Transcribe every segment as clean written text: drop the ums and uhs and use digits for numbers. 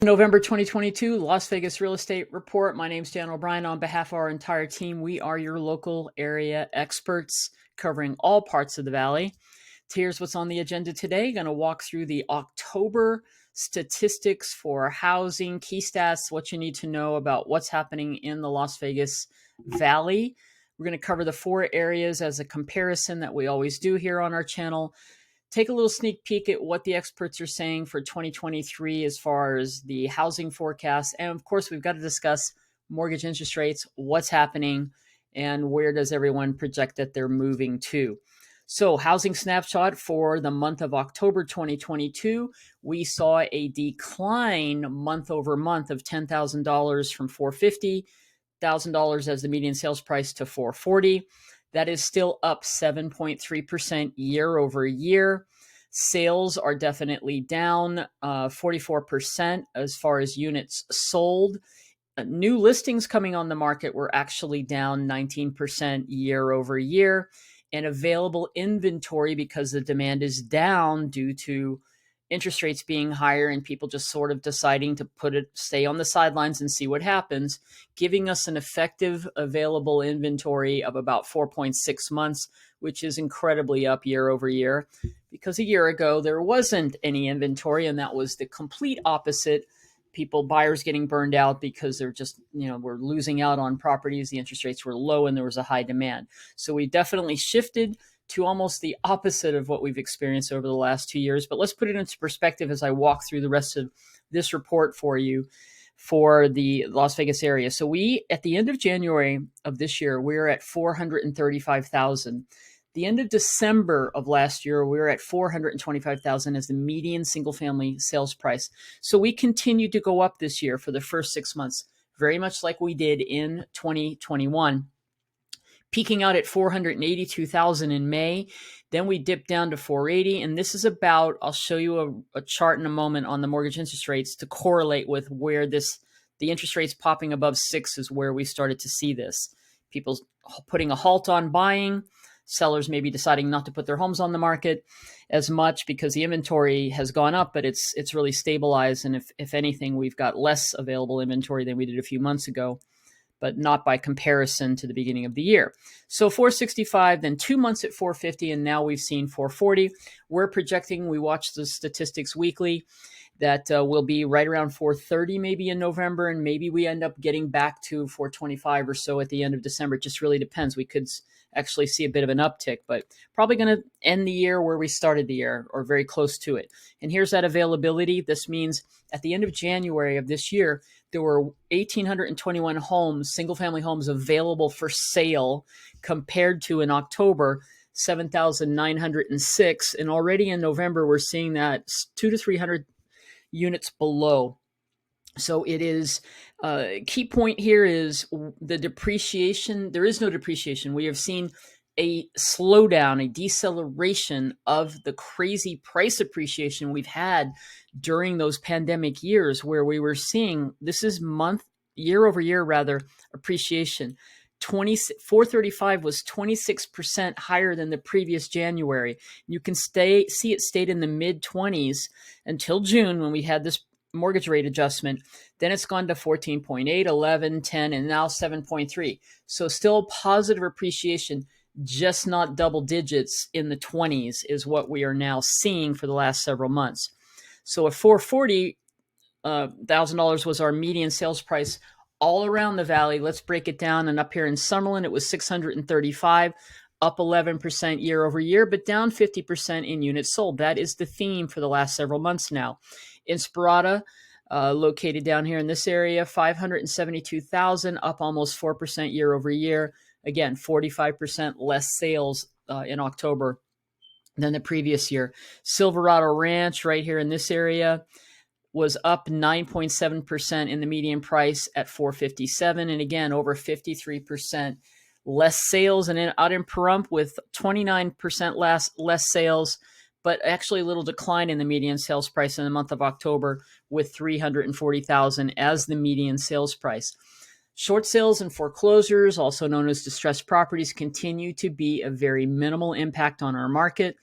November 2022 Las Vegas Real Estate Report. My name's Dan O'Brien. On behalf of our entire team, we are your local area experts covering all parts of the Valley. Here's what's on the agenda today. Going to walk through the October statistics for housing, key stats, what you need to know about what's happening in the Las Vegas Valley. We're going to cover the four areas as a comparison that we always do here on our channel. Take a little sneak peek at what the experts are saying for 2023 as far as the housing forecast. And of course, we've got to discuss mortgage interest rates, what's happening, and where does everyone project that they're moving to. So housing snapshot for the month of October 2022, we saw a decline month over month of $10,000 from $450,000 as the median sales price to $440,000. That is still up 7.3% year over year. Sales are definitely down 44% as far as units sold. New listings coming on the market were actually down 19% year over year. And available inventory, because the demand is down due to interest rates being higher and people just sort of deciding to stay on the sidelines and see what happens, giving us an effective available inventory of about 4.6 months, which is incredibly up year over year, because a year ago there wasn't any inventory, and that was the complete opposite. Buyers getting burned out because they're just, we're losing out on properties. The interest rates were low and there was a high demand. So we definitely shifted to almost the opposite of what we've experienced over the last 2 years. But let's put it into perspective as I walk through the rest of this report for you for the Las Vegas area. So at the end of January of this year, we're at 435,000. The end of December of last year, we were at 425,000 as the median single-family sales price. So we continued to go up this year for the first 6 months, very much like we did in 2021. Peaking out at 482,000 in May. Then we dipped down to 480. And this is about, I'll show you a chart in a moment on the mortgage interest rates to correlate with where the interest rates popping above 6 is where we started to see this. People putting a halt on buying, sellers maybe deciding not to put their homes on the market as much because the inventory has gone up, but it's really stabilized. And if anything, we've got less available inventory than we did a few months ago, but not by comparison to the beginning of the year. So 465, then 2 months at 450, and now we've seen 440. We're projecting, we watch the statistics weekly, that will be right around 430 maybe in November, and maybe we end up getting back to 425 or so at the end of December. It just really depends. We could actually see a bit of an uptick, but probably going to end the year where we started the year or very close to it. And here's that availability. This means at the end of January of this year, there were 1,821 homes, single-family homes available for sale compared to in October, 7,906. And already in November, we're seeing that 200 to 300 units below. So it is, key point here is the depreciation. There is no depreciation. We have seen a slowdown, a deceleration of the crazy price appreciation we've had during those pandemic years where we were seeing, this is year over year rather, appreciation. 435 was 26% higher than the previous January. You can see it stayed in the mid 20s until June when we had this mortgage rate adjustment. Then it's gone to 14.8, 11, 10, and now 7.3. So still positive appreciation, just not double digits in the 20s is what we are now seeing for the last several months. So at $440,000 was our median sales price all around the valley. Let's break it down. And up here in Summerlin, it was 635, up 11% year over year, but down 50% in units sold. That is the theme for the last several months now. Inspirata, located down here in this area, 572,000, up almost 4% year over year. Again, 45% less sales in October than the previous year. Silverado Ranch, right here in this area, was up 9.7% in the median price at 457, and again over 53% less sales. And out in Pahrump with 29% less sales, but actually a little decline in the median sales price in the month of October with 340,000 as the median sales price. Short sales and foreclosures, also known as distressed properties, continue to be a very minimal impact on our market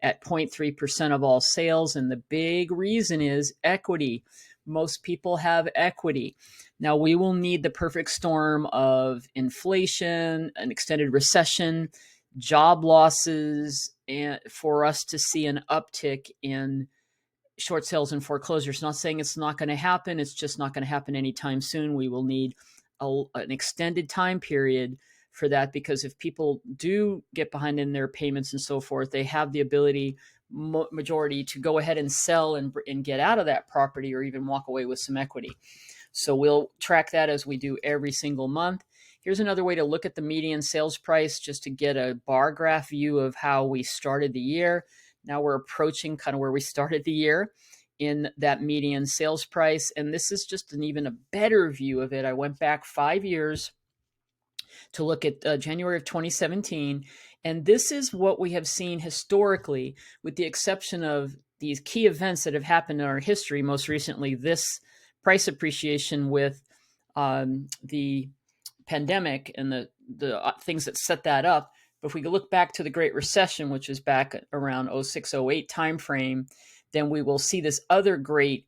at 0.3% of all sales. And the big reason is equity. Most people have equity. Now, we will need the perfect storm of inflation, an extended recession, job losses, and for us to see an uptick in short sales and foreclosures. Not saying it's not going to happen. It's just not going to happen anytime soon. We will need an extended time period for that, because if people do get behind in their payments and so forth, they have the ability, majority, to go ahead and sell and get out of that property, or even walk away with some equity. So we'll track that as we do every single month. Here's another way to look at the median sales price, just to get a bar graph view of how we started the year. Now we're approaching kind of where we started the year in that median sales price. And this is just an even a better view of it. I went back 5 years to look at January of 2017. And this is what we have seen historically, with the exception of these key events that have happened in our history. Most recently, this price appreciation with the pandemic and the things that set that up. But if we look back to the Great Recession, which is back around 06, 08 timeframe, then we will see this other great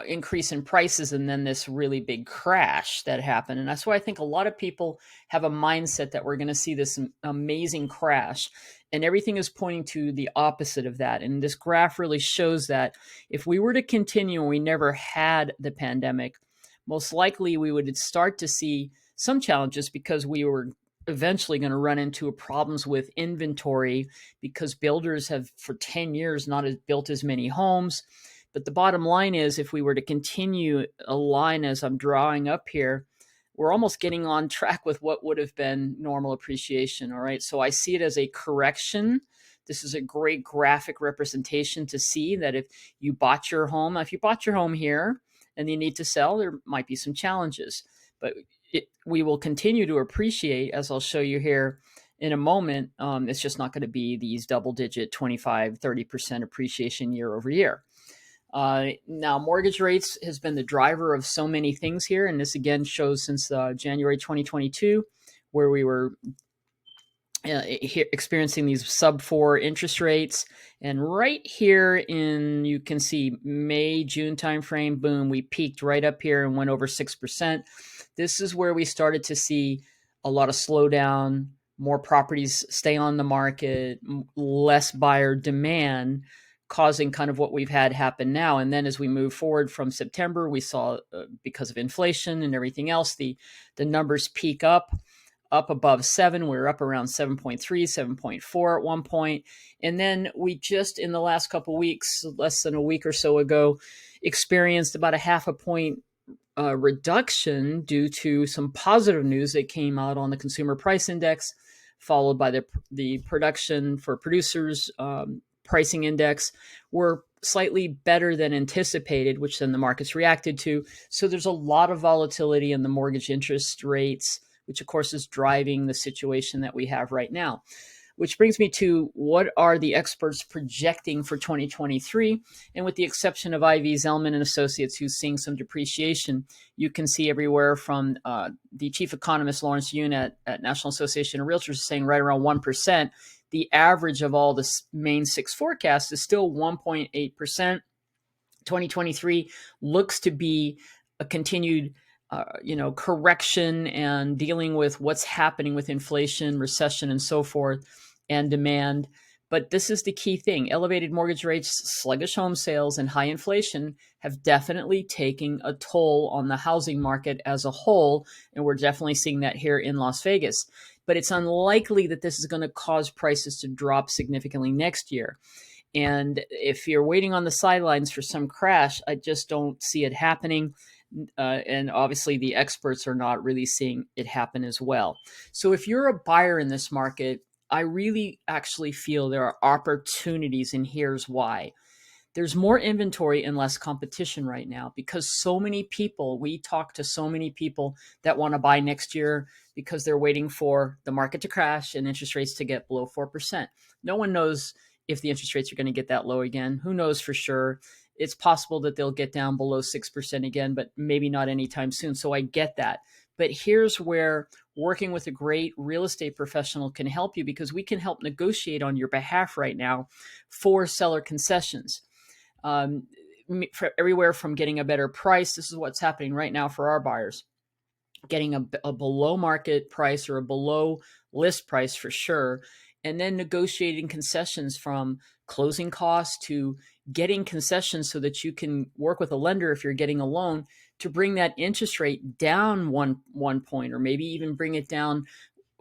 increase in prices, and then this really big crash that happened. And that's why I think a lot of people have a mindset that we're going to see this amazing crash, and everything is pointing to the opposite of that. And this graph really shows that if we were to continue and we never had the pandemic, most likely we would start to see some challenges, because we were eventually going to run into problems with inventory, because builders have for 10 years not built as many homes. But the bottom line is, if we were to continue a line as I'm drawing up here, we're almost getting on track with what would have been normal appreciation. All right. So I see it as a correction. This is a great graphic representation to see that if you bought your home here and you need to sell, there might be some challenges, but we will continue to appreciate, as I'll show you here in a moment. It's just not going to be these double digit 25, 30% appreciation year over year. Now, mortgage rates has been the driver of so many things here. And this again shows since January 2022, where we were experiencing these sub 4 interest rates. And right here you can see May, June timeframe, boom, we peaked right up here and went over 6%. This is where we started to see a lot of slowdown, more properties stay on the market, less buyer demand, causing kind of what we've had happen now. And then as we move forward from September, we saw, because of inflation and everything else, the numbers peak up above 7. We were up around 7.3, 7.4 at one point. And then we just, in the last couple of weeks, less than a week or so ago, experienced about a half a point reduction due to some positive news that came out on the consumer price index, followed by the production for producers pricing index were slightly better than anticipated, which then the markets reacted to. So there's a lot of volatility in the mortgage interest rates, which of course is driving the situation that we have right now. Which brings me to, what are the experts projecting for 2023? And with the exception of Ivy Zelman and Associates, who's seeing some depreciation, you can see everywhere from the chief economist, Lawrence Yun at National Association of Realtors, saying right around 1%. The average of all the main 6 forecasts is still 1.8%. 2023 looks to be a continued correction and dealing with what's happening with inflation, recession, and so forth, and demand. But this is the key thing. Elevated mortgage rates, sluggish home sales, and high inflation have definitely taken a toll on the housing market as a whole. And we're definitely seeing that here in Las Vegas. But it's unlikely that this is going to cause prices to drop significantly next year. And if you're waiting on the sidelines for some crash, I just don't see it happening. And obviously the experts are not really seeing it happen as well. So if you're a buyer in this market, I really actually feel there are opportunities, and here's why. There's more inventory and less competition right now, because so many people, we talk to so many people that want to buy next year because they're waiting for the market to crash and interest rates to get below 4%. No one knows if the interest rates are going to get that low again. Who knows for sure? It's possible that they'll get down below 6% again, but maybe not anytime soon. So I get that. But here's where working with a great real estate professional can help you, because we can help negotiate on your behalf right now for seller concessions. for everywhere from getting a better price. This is what's happening right now for our buyers, getting a below market price or a below list price for sure, and then negotiating concessions from closing costs to getting concessions so that you can work with a lender if you're getting a loan to bring that interest rate down one point, or maybe even bring it down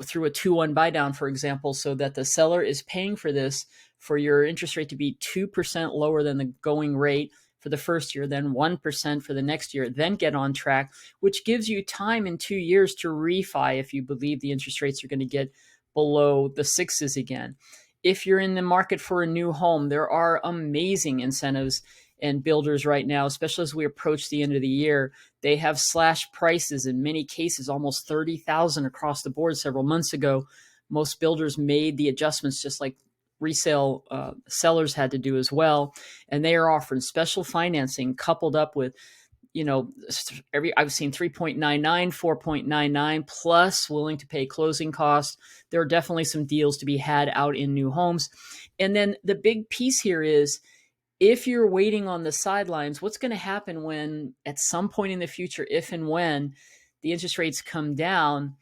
through a 2-1 buy down, for example, so that the seller is paying for this, for your interest rate to be 2% lower than the going rate for the first year, then 1% for the next year, then get on track, which gives you time in 2 years to refi if you believe the interest rates are going to get below the sixes again. If you're in the market for a new home, there are amazing incentives and builders right now, especially as we approach the end of the year. They have slashed prices in many cases, almost $30,000 across the board several months ago. Most builders made the adjustments just like resale sellers had to do as well. And they are offering special financing coupled up with, I've seen 3.99, 4.99 plus willing to pay closing costs. There are definitely some deals to be had out in new homes. And then the big piece here is, if you're waiting on the sidelines, what's going to happen when at some point in the future, if and when the interest rates come down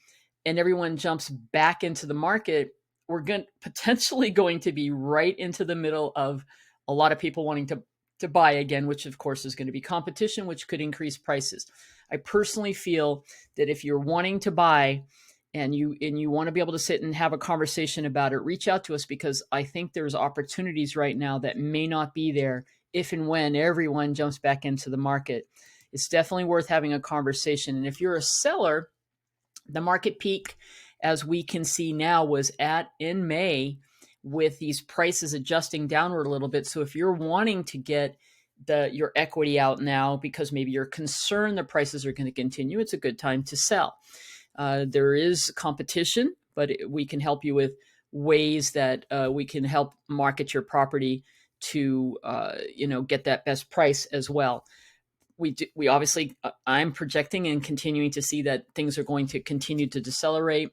and everyone jumps back into the market, we're potentially going to be right into the middle of a lot of people wanting to buy again, which of course is going to be competition, which could increase prices. I personally feel that if you're wanting to buy and you want to be able to sit and have a conversation about it, reach out to us, because I think there's opportunities right now that may not be there if and when everyone jumps back into the market. It's definitely worth having a conversation. And if you're a seller, the market peak, as we can see now, was in May, with these prices adjusting downward a little bit. So if you're wanting to get your equity out now because maybe you're concerned the prices are going to continue, it's a good time to sell. There is competition, but we can help you with ways that we can help market your property to get that best price as well. We obviously, I'm projecting and continuing to see that things are going to continue to decelerate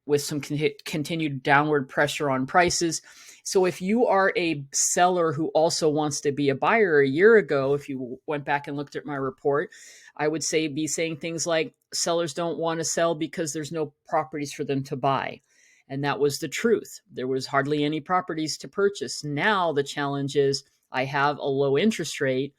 with some continued downward pressure on prices. So if you are a seller who also wants to be a buyer, a year ago, if you went back and looked at my report, I would be saying things like, sellers don't want to sell because there's no properties for them to buy. And that was the truth. There was hardly any properties to purchase. Now the challenge is, I have a low interest rate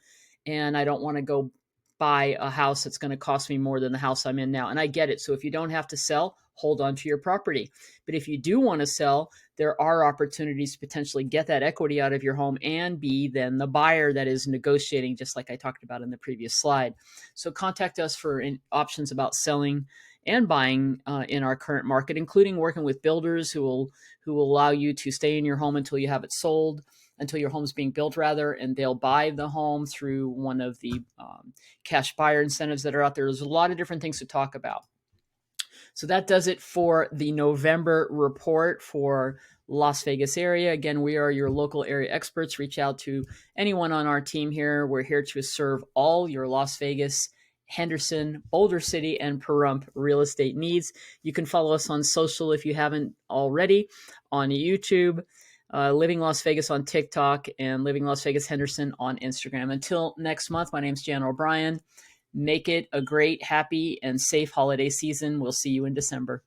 and I don't want to go buy a house that's going to cost me more than the house I'm in now. And I get it. So if you don't have to sell, hold on to your property. But if you do want to sell, there are opportunities to potentially get that equity out of your home and be then the buyer that is negotiating, just like I talked about in the previous slide. So contact us for options about selling and buying in our current market, including working with builders who will allow you to stay in your home until you have it sold, until your home's being built rather, and they'll buy the home through one of the cash buyer incentives that are out there. There's a lot of different things to talk about. So that does it for the November report for Las Vegas area. Again, we are your local area experts. Reach out to anyone on our team here. We're here to serve all your Las Vegas, Henderson, Boulder City, and Pahrump real estate needs. You can follow us on social if you haven't already, on YouTube, Living Las Vegas on TikTok, and Living Las Vegas Henderson on Instagram. Until next month, my name's Jan O'Brien. Make it a great, happy, and safe holiday season. We'll see you in December.